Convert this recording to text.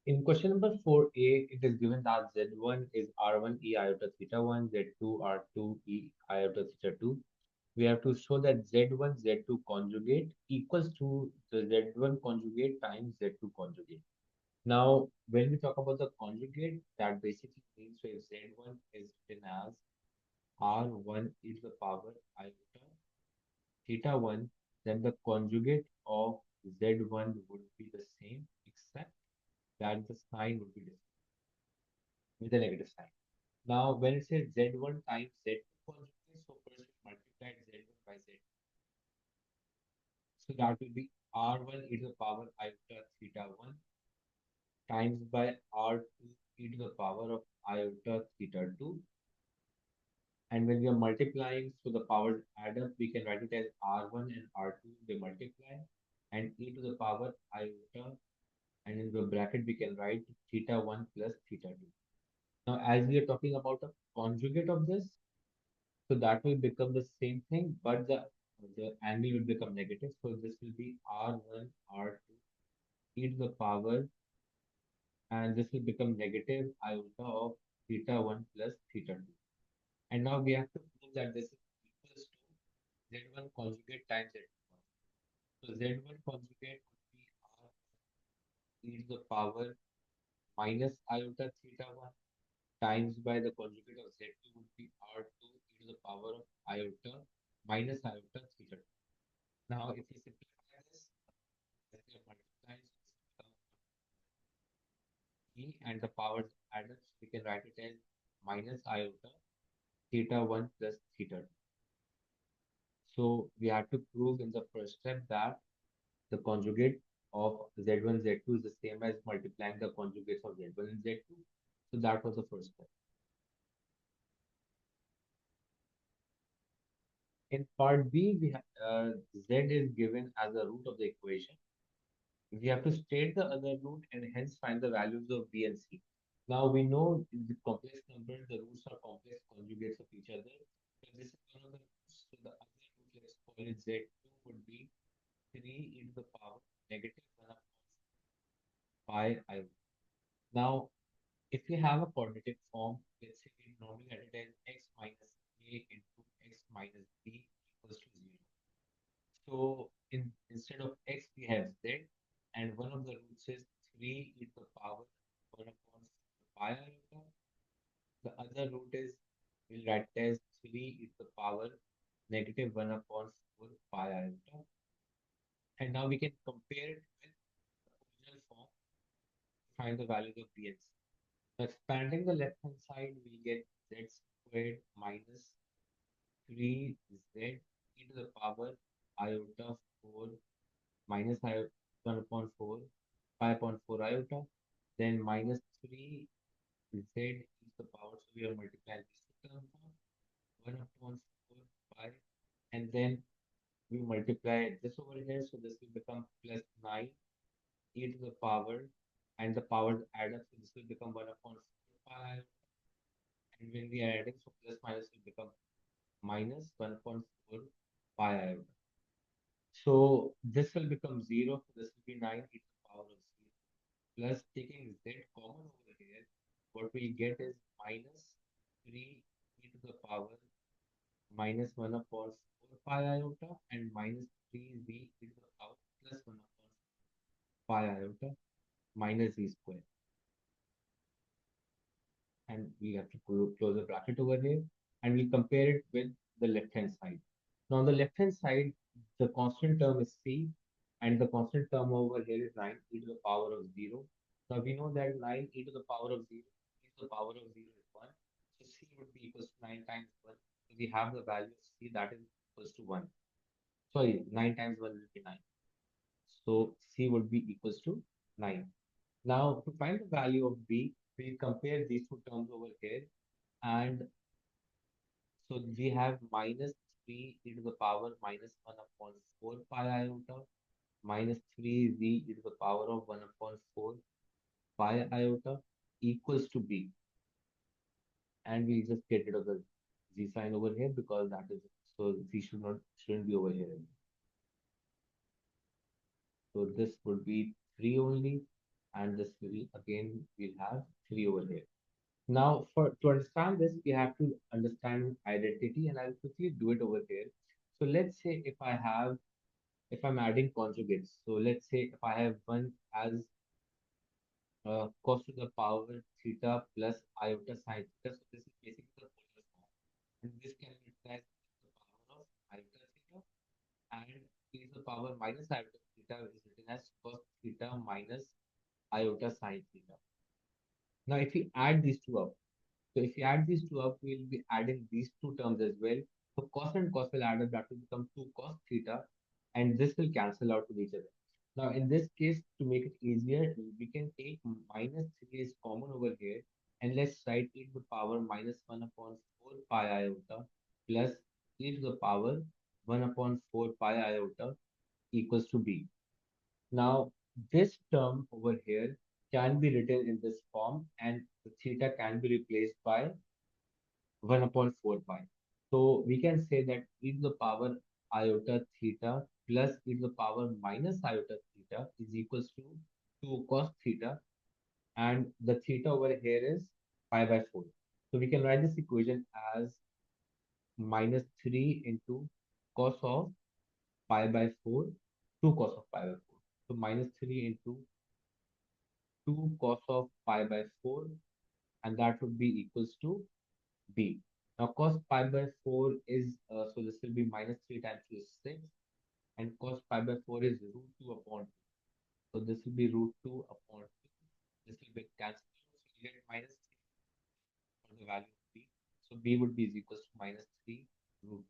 In question number 4a, it is given that Z1 is R1 E iota theta 1, Z2 R2 E iota theta 2. We have to show that Z1 Z2 conjugate equals to the Z1 conjugate times Z2 conjugate. Now, when we talk about the conjugate, that basically means so if Z1 is written as R1 e to the power iota theta 1, then the conjugate of Z1 would be the same, except that the sign would be different with a negative sign. Now, when it says Z1 times Z2 conjugate, so first we multiply Z1 by Z2. So that will be R1 e to the power iota theta 1 times by R2 e to the power of iota theta 2. And when we are multiplying, so the powers add up, we can write it as R1 and R2, they multiply, and e to the power iota, and in the bracket we can write theta 1 plus theta 2. Now, as we are talking about a conjugate of this, so that will become the same thing, but the angle will become negative. So this will be R1, R2, e to the power, and this will become negative iota of theta 1 plus theta 2. And now we have to prove that this is equals to Z1 conjugate times Z2. So Z1 conjugate would be R e to the power minus iota theta 1 times by the conjugate of Z2 would be R2 e to the power of iota minus iota theta 2. Now, if we simplify this, as we are multiplying, so this becomes e and the powers add up, so we can write it as minus iota theta 1 plus theta 2. So we have to prove in the first step that the conjugate of Z1, Z2 is the same as multiplying the conjugates of Z1 and Z2. So that was the first step. In part B, Z is given as the root of the equation. We have to state the other root and hence find the values of B and C. Now we know in the complex numbers, the roots are complex conjugates of each other. So this is one of the roots. So the other root, let's call it Z2, would be 3 e to the power negative 1 upon pi I. Now, if we have a quadratic form, let's say we normally write it as x minus a into x minus b equals to 0. So instead of x, we have z, and one of the roots is 3 e to the power 1 upon pi iota. The other root is, we'll write it as 3 e to the power negative 1 upon 4 pi iota. And now we can compare it with the original form to find the values of b and c. So expanding the left hand side, we get z squared minus 3z e to the power iota 4 minus iota 1 upon 4 pi upon 4 iota, then minus 3z e to the power, so we are multiplying these two terms out, 1 upon 4 pi, and then we multiply this over here, so this will become plus 9 e to the power, and the powers add up, so this will become 1 upon 4 pi, and when we are adding, so plus minus will become minus 1.4 pi iota. So this will become 0, so this will be 9 e to the power of 0. Plus taking z common over here, what we get is minus 3 e to the power minus 1 upon 4 pi iota and minus 3z e to the power plus 1 upon pi iota minus z square. And we have to close the bracket over here, and we compare it with the left hand side. Now on the left hand side, the constant term is c, and the constant term over here is 9 e to the power of 0. Now we know that 9 e to the power of 0, e to the power of 0 is 1. So c would be equals to 9 times 1. So we have the value of c, that is equals to 1. Sorry, 9 times 1 will be 9. So c would be equals to 9. Now, to find the value of b, we compare these two terms over here. And so we have minus 3 e to the power minus 1 upon 4 pi iota minus 3z e to the power of 1 upon 4 pi iota equals to b. And we just get rid of the z sign over here because that is, so z shouldn't be over here. So this would be 3 only. and this will again we'll have 3 over here. Now, for to understand this, we have to understand identity, and I'll quickly do it over here. So let's say if I'm adding conjugates, so let's say if I have one as cos to the power theta plus iota sin theta, so this is basically the polar form, and this can be written as the power of iota theta, and e to the power minus iota theta is written as cos theta minus iota sin theta. Now, if we add these two up, so if you add these two up, we'll be adding these two terms as well. So cos and cos will add up, that will become 2 cos theta, and this will cancel out with each other. Now, in this case, to make it easier, we can take minus 3 is common over here, and let's write e to the power minus 1 upon 4 pi iota plus e to the power 1 upon 4 pi iota equals to b. Now, this term over here can be written in this form, and the theta can be replaced by 1 upon 4 pi. So we can say that e to the power iota theta plus e to the power minus iota theta is equals to 2 cos theta, and the theta over here is pi by 4. So we can write this equation as minus 3 into cos of pi by 4, 2 cos of pi by 4. So minus 3 into 2 cos of pi by 4, and that would be equals to b. Now cos pi by 4 is, so this will be minus 3 times 2 is 6, and cos pi by 4 is root 2 upon 2. So this will be root 2 upon 2. This will be cancelled. So you get minus 3 for the value of b. So b would be is equals to minus 3 root